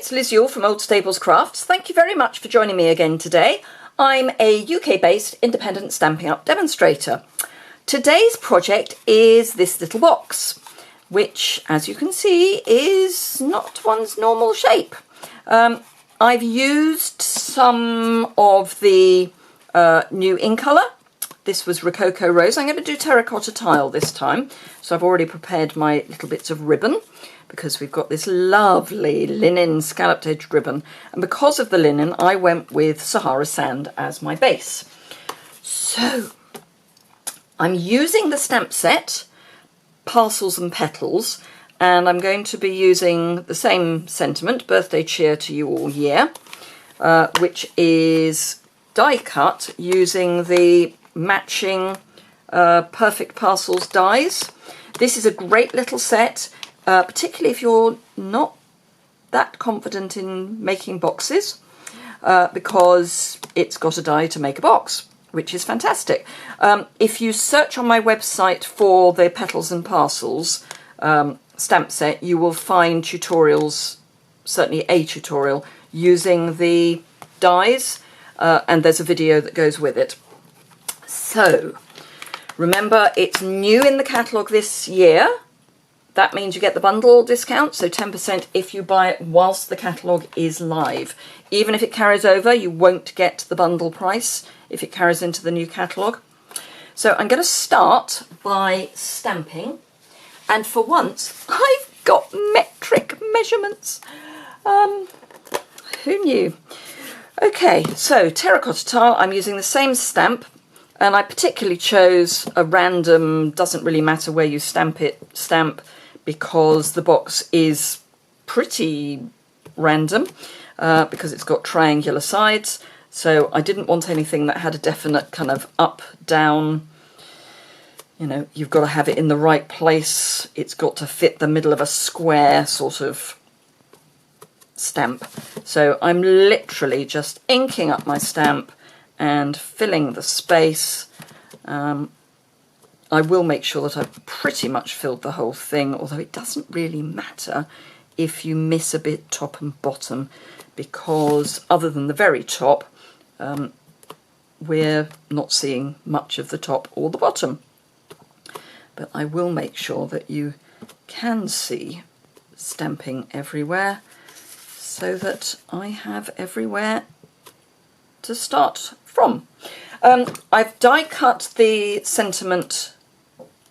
it's Liz Yuille from Old Stables Crafts. Thank you very much for joining me again today. I'm a UK-based independent Stampin' Up! Demonstrator. Today's project is this little box, which, as you can see, is not one's normal shape. I've used some of the new in colour. This was Rococo Rose. I'm going to do terracotta tile this time. So I've already prepared my little bits of ribbon, because we've got this lovely linen scalloped edged ribbon, and because of the linen I went with Sahara sand as my base. So I'm using the stamp set Parcels and Petals, and I'm going to be using the same sentiment, birthday cheer to you all year, which is die cut using the matching Perfect Parcels dies. This is a great little set. Particularly if you're not that confident in making boxes, because it's got a die to make a box, which is fantastic. If you search on my website for the Petals and Parcels stamp set, you will find tutorials, certainly a tutorial, using the dies, and there's a video that goes with it. So, remember, it's new in the catalogue this year. That means you get the bundle discount, so 10% if you buy it whilst the catalogue is live. Even if it carries over, you won't get the bundle price if it carries into the new catalogue. So I'm going to start by stamping, and for once I've got metric measurements. Who knew? Okay, so terracotta tile, I'm using the same stamp, and I particularly chose a random, doesn't really matter where you stamp it, stamp, because the box is pretty random, because it's got triangular sides. So I didn't want anything that had a definite kind of up, down, you know, you've got to have it in the right place. It's got to fit the middle of a square sort of stamp. So I'm literally just inking up my stamp and filling the space. I will make sure that I've pretty much filled the whole thing, although it doesn't really matter if you miss a bit top and bottom, because other than the very top, we're not seeing much of the top or the bottom. But I will make sure that you can see stamping everywhere, so that I have everywhere to start from. I've die cut the sentiment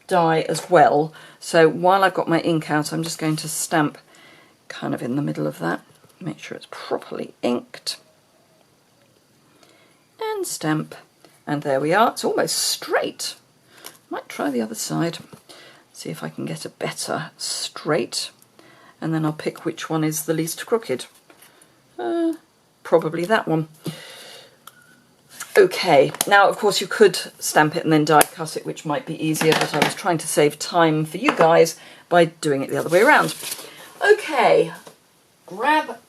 die as well, so while I've got my ink out, I'm just going to stamp kind of in the middle of that, make sure it's properly inked, and stamp, and there we are. It's almost straight. Might try the other side, see if I can get a better straight, and then I'll pick which one is the least crooked. Probably that one. Okay, now of course you could stamp it and then die cut it, which might be easier, but I was trying to save time for you guys by doing it the other way around. Okay, grab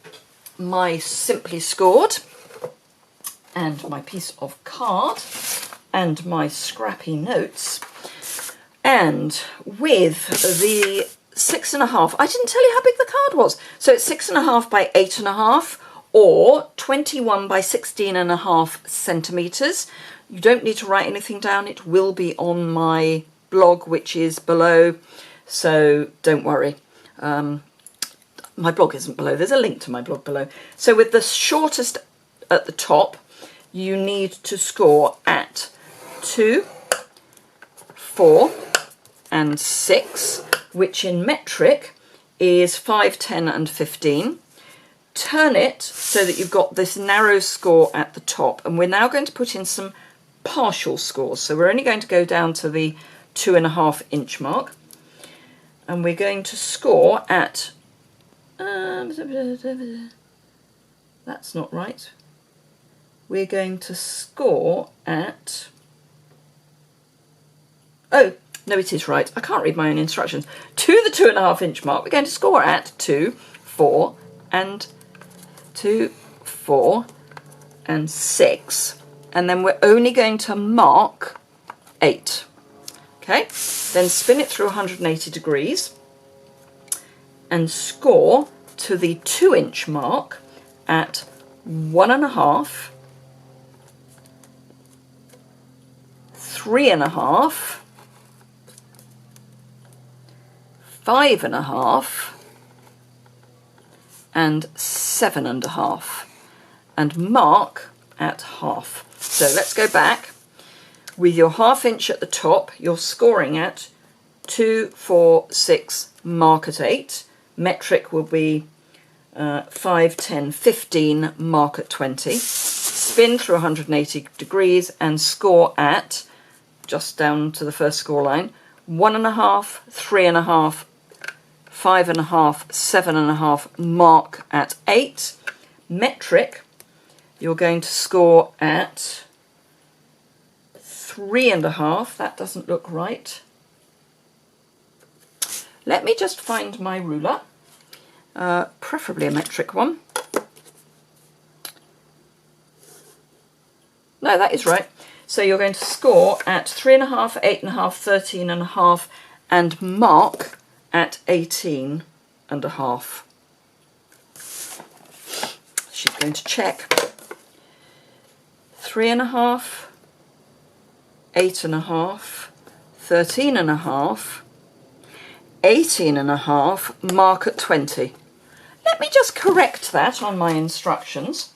my Simply Scored and my piece of card and my scrappy notes, and with the 6.5, I didn't tell you how big the card was, so it's 6.5 by 8.5, or 21 by 16.5 centimetres. You don't need to write anything down, it will be on my blog, which is below, so don't worry. My blog isn't below, there's a link to my blog below. So with the shortest at the top, you need to score at 2, 4 and 6, which in metric is 5, 10 and 15. Turn it so that you've got this narrow score at the top, and we're now going to put in some partial scores. So we're only going to go down to the 2.5 inch mark, and we're going to score at that's not right. We're going to score at, oh no, it is right, I can't read my own instructions, to the 2.5 inch mark. We're going to score at 2, 4 and 2, 4 and 6, and then we're only going to mark 8. Okay, then spin it through 180 degrees and score to the 2-inch mark at 1.5, 3.5, 5.5, and 7.5, and mark at half. So let's go back. With your 1/2 inch at the top, you're scoring at 2, 4, 6, mark at 8. Metric will be 5, 10, 15, mark at 20. Spin through 180 degrees and score at, just down to the first score line, 1.5, 3.5, 5.5, 7.5, mark at 8. Metric, you're going to score at 3.5. That doesn't look right. Let me just find my ruler, preferably a metric one. No, that is right. So you're going to score at 3.5, 8.5, 13.5, and mark at 18.5. She's going to check. 3.5, 8.5, 13.5, 18.5, mark at 20. Let me just correct that on my instructions.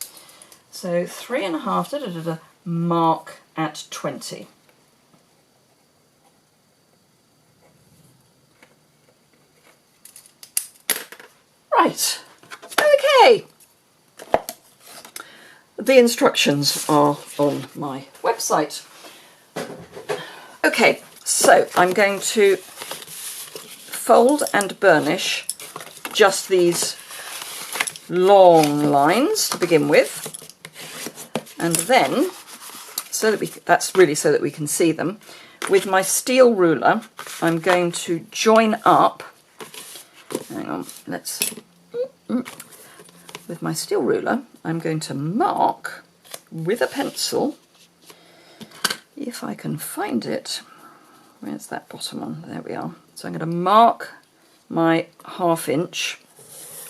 So 3.5, mark at 20. Right, okay. The instructions are on my website. Okay, so I'm going to fold and burnish just these long lines to begin with, and then that's really so that we can see them. With my steel ruler, I'm going to join up. Hang on, with my steel ruler, I'm going to mark with a pencil, if I can find it. Where's that bottom one? There we are. So I'm going to mark my 1/2 inch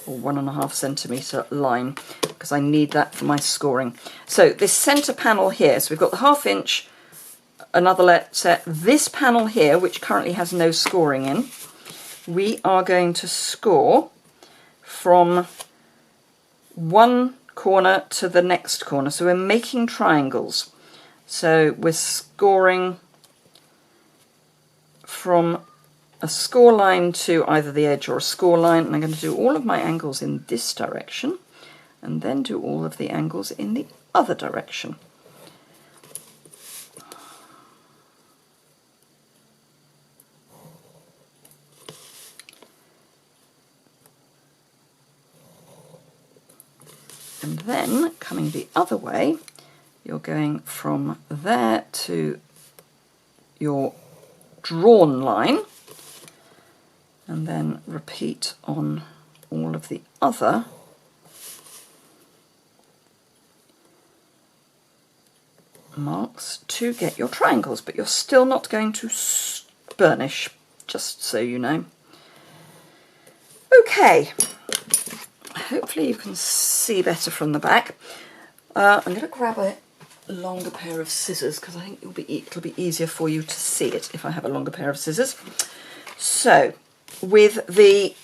or 1.5 centimetre line, because I need that for my scoring. So this centre panel here, so we've got the 1/2 inch, another set, this panel here, which currently has no scoring in, we are going to score from one corner to the next corner. So we're making triangles. So we're scoring from a score line to either the edge or a score line, and I'm going to do all of my angles in this direction and then do all of the angles in the other direction. And then coming the other way, you're going from there to your drawn line, and then repeat on all of the other marks to get your triangles, but you're still not going to burnish, just so you know. Okay, hopefully you can see better from the back. I'm going to grab a longer pair of scissors, because I think it'll be easier for you to see it if I have a longer pair of scissors. So with the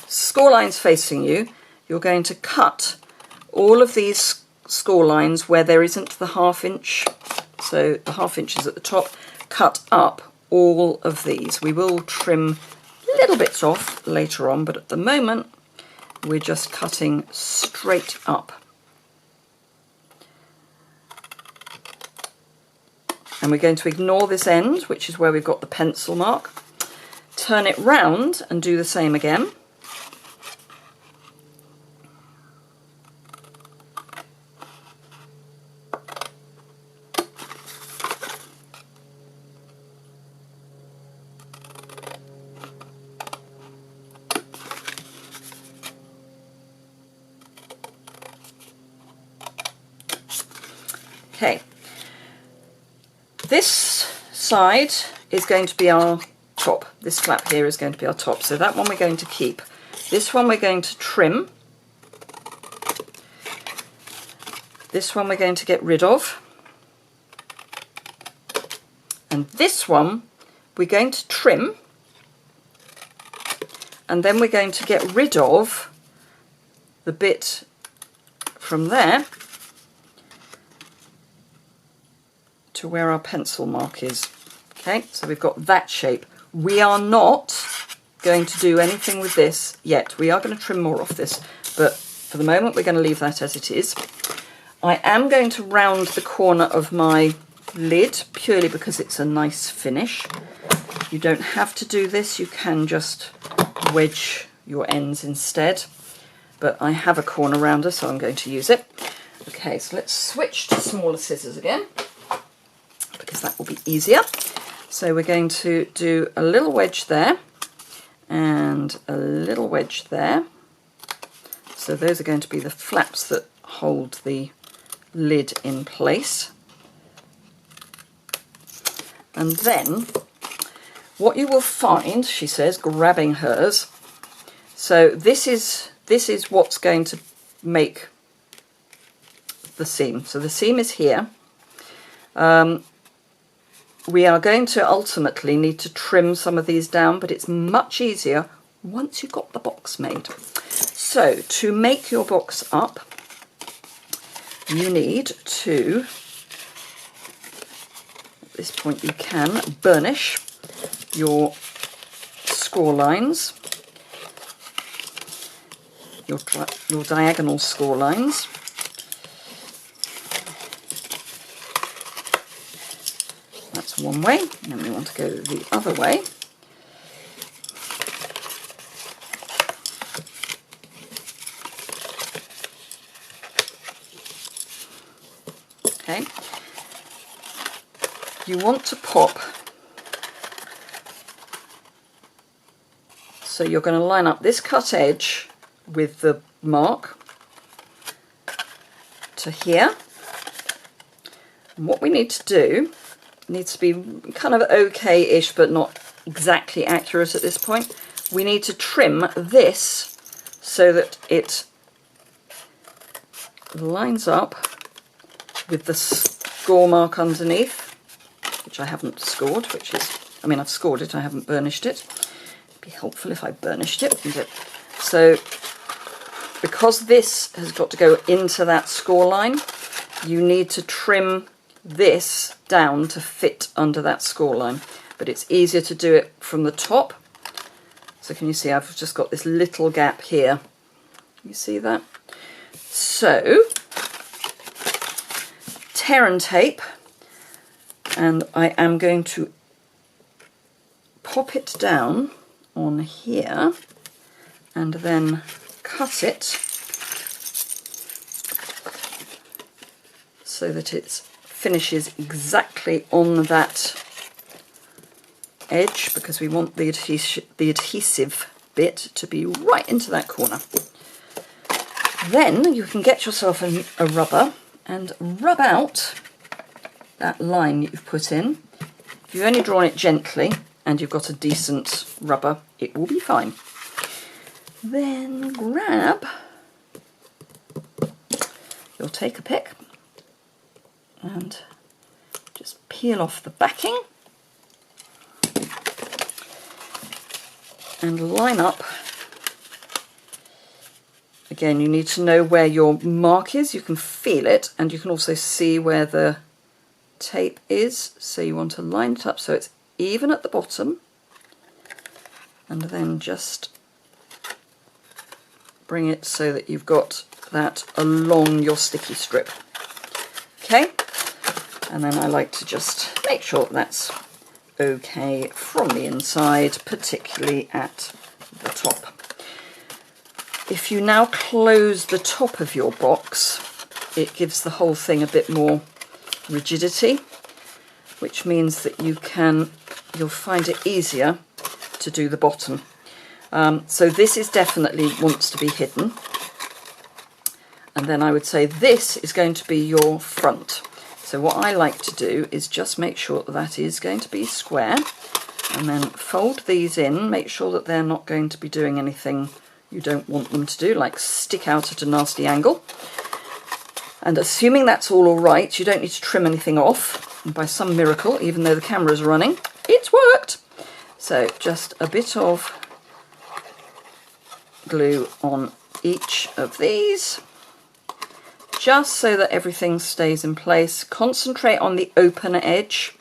score lines facing you, you're going to cut all of these score lines where there isn't the 1/2 inch, so the 1/2 inch is at the top. Cut up all of these. We will trim little bits off later on, but at the moment we're just cutting straight up. And we're going to ignore this end, which is where we've got the pencil mark. Turn it round and do the same again. Okay, this side is going to be our top. This flap here is going to be our top. So that one we're going to keep. This one we're going to trim. This one we're going to get rid of. And this one we're going to trim. And then we're going to get rid of the bit from there to where our pencil mark is. Okay, so we've got that shape. We are not going to do anything with this yet. We are going to trim more off this, but for the moment we're going to leave that as it is. I am going to round the corner of my lid purely because it's a nice finish. You don't have to do this, you can just wedge your ends instead, but I have a corner rounder, so I'm going to use it. Okay, so let's switch to smaller scissors again because that will be easier. So we're going to do a little wedge there and a little wedge there. So those are going to be the flaps that hold the lid in place. And then what you will find, she says, grabbing hers, so this is what's going to make the seam. So the seam is here. We are going to ultimately need to trim some of these down, but it's much easier once you've got the box made. So to make your box up, you need to, at this point you can burnish your score lines, your diagonal score lines. That's one way, and then we want to go the other way. Okay. You want to pop, so you're going to line up this cut edge with the mark to here. And what we need to do needs to be kind of okay-ish, but not exactly accurate at this point. We need to trim this so that it lines up with the score mark underneath, which I haven't scored, which is, I mean, I've scored it, I haven't burnished it. It'd be helpful if I burnished it, wouldn't it? So because this has got to go into that score line, you need to trim this down to fit under that score line, but it's easier to do it from the top. So can you see I've just got this little gap here? You see that? So tear and tape, and I am going to pop it down on here and then cut it so that it finishes exactly on that edge, because we want the adhesive bit to be right into that corner. Then you can get yourself a rubber and rub out that line you've put in. If you've only drawn it gently and you've got a decent rubber, it will be fine. Then grab, you'll take a pick and just peel off the backing and line up. Again, you need to know where your mark is. You can feel it, and you can also see where the tape is. So you want to line it up so it's even at the bottom, and then just bring it so that you've got that along your sticky strip. Okay, and then I like to just make sure that's okay from the inside, particularly at the top. If you now close the top of your box, it gives the whole thing a bit more rigidity, which means that you'll find it easier to do the bottom. So this is definitely wants to be hidden. And then I would say this is going to be your front. So what I like to do is just make sure that that is going to be square, And then fold these in, make sure that they're not going to be doing anything you don't want them to do, like stick out at a nasty angle. And assuming that's all right, you don't need to trim anything off. And by some miracle, even though the camera's running, it's worked. So just a bit of glue on each of these, just so that everything stays in place. Concentrate on the open edge.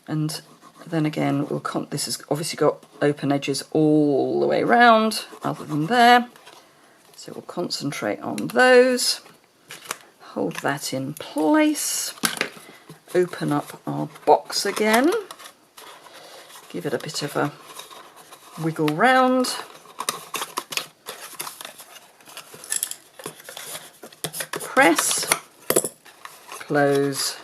And then again, this has obviously got open edges all the way around, other than there. So we'll concentrate on those. Hold that in place. Open up our box again. Give it a bit of a wiggle round. Press, close.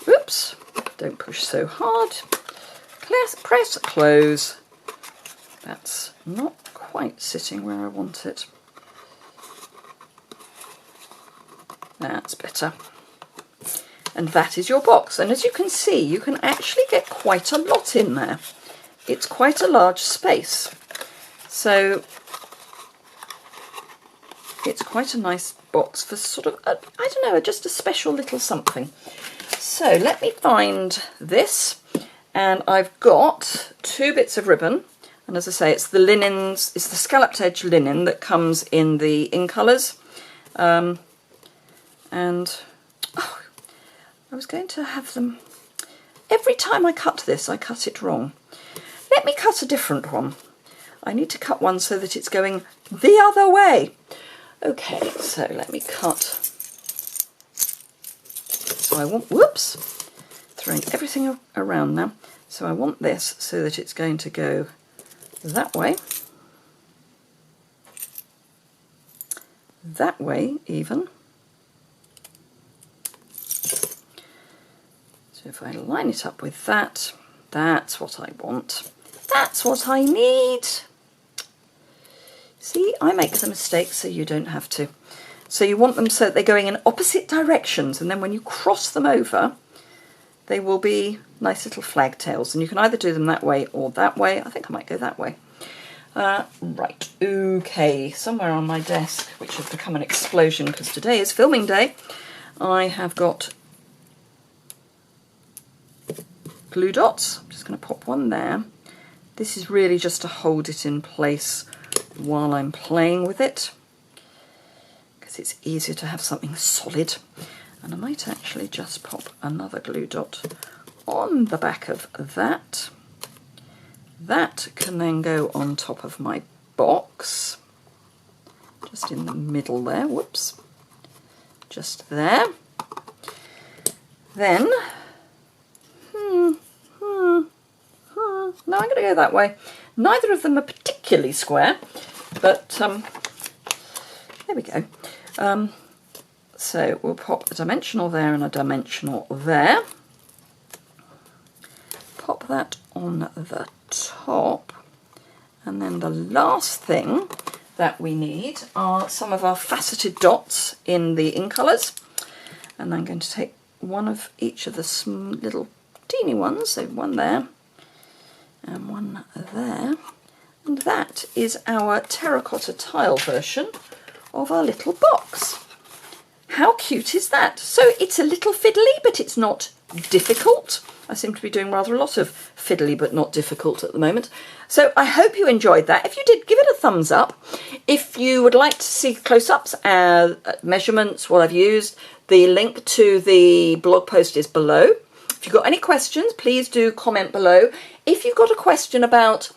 Oops. Don't push so hard. Press, close. That's not quite sitting where I want it. That's better. And that is your box. And as you can see, you can actually get quite a lot in there. It's quite a large space. So it's quite a nice box for sort of, I don't know, just a special little something. So let me find this, and I've got 2 bits of ribbon, and as I say, it's the linens, it's the scalloped edge linen that comes in the in colours, and oh, I was going to have them, every time I cut this I cut it wrong. Let me cut a different one. I need to cut one so that it's going the other way. Okay, so let me cut. So I want, whoops, throwing everything around now. So I want this so that it's going to go that way even. So if I line it up with that, that's what I want. That's what I need. See, I make the mistake so you don't have to. So you want them so that they're going in opposite directions, and then when you cross them over, they will be nice little flag tails. And you can either do them that way or that way. I think I might go that way. Right, okay, somewhere on my desk, which has become an explosion because today is filming day, I have got glue dots. I'm just going to pop one there. This is really just to hold it in place while I'm playing with it, because it's easier to have something solid. And I might actually just pop another glue dot on the back of that. That can then go on top of my box, just in the middle there, whoops, just there. Then, no, I'm going to go that way. Neither of them are particularly square, but there we go. So we'll pop a dimensional there and a dimensional there. Pop that on the top, and then the last thing that we need are some of our faceted dots in the in colours, and I'm going to take one of each of the little teeny ones, so one there and one there, and that is our terracotta tile version of our little box. How cute is that? So it's a little fiddly, but it's not difficult. I seem to be doing rather a lot of fiddly but not difficult at the moment. So I hope you enjoyed that. If you did, give it a thumbs up. If you would like to see close-ups, measurements, what I've used, the link to the blog post is below. If you've got any questions, please do comment below. If you've got a question about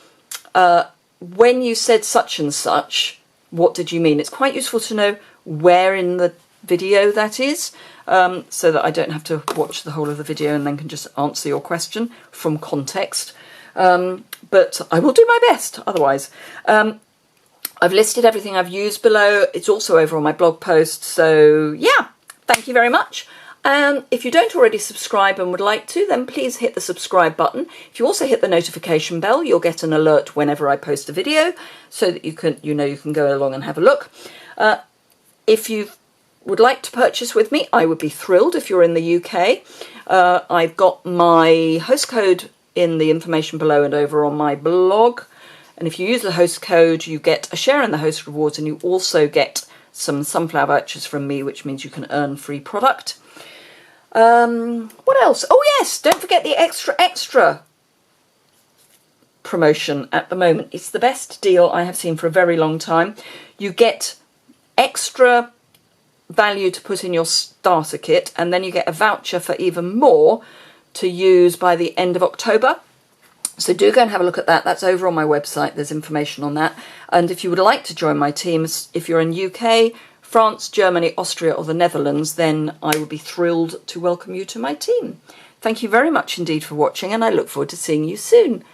when you said such and such, what did you mean? It's quite useful to know where in the video that is, so that I don't have to watch the whole of the video and then can just answer your question from context. But I will do my best otherwise. I've listed everything I've used below. It's also over on my blog post. So yeah, thank you very much. And if you don't already subscribe and would like to, then please hit the subscribe button. If you also hit the notification bell, you'll get an alert whenever I post a video, so that you can go along and have a look. If you would like to purchase with me, I would be thrilled if you're in the UK. I've got my host code in the information below and over on my blog. And if you use the host code, you get a share in the host rewards, and you also get some sunflower vouchers from me, which means you can earn free product. What else? Oh yes, don't forget the extra promotion at the moment. It's the best deal I have seen for a very long time. You get extra value to put in your starter kit, and then you get a voucher for even more to use by the end of October. So do go and have a look at that. That's over on my website. There's information on that. And if you would like to join my team, if you're in UK, France, Germany, Austria or the Netherlands, then I would be thrilled to welcome you to my team. Thank you very much indeed for watching, and I look forward to seeing you soon.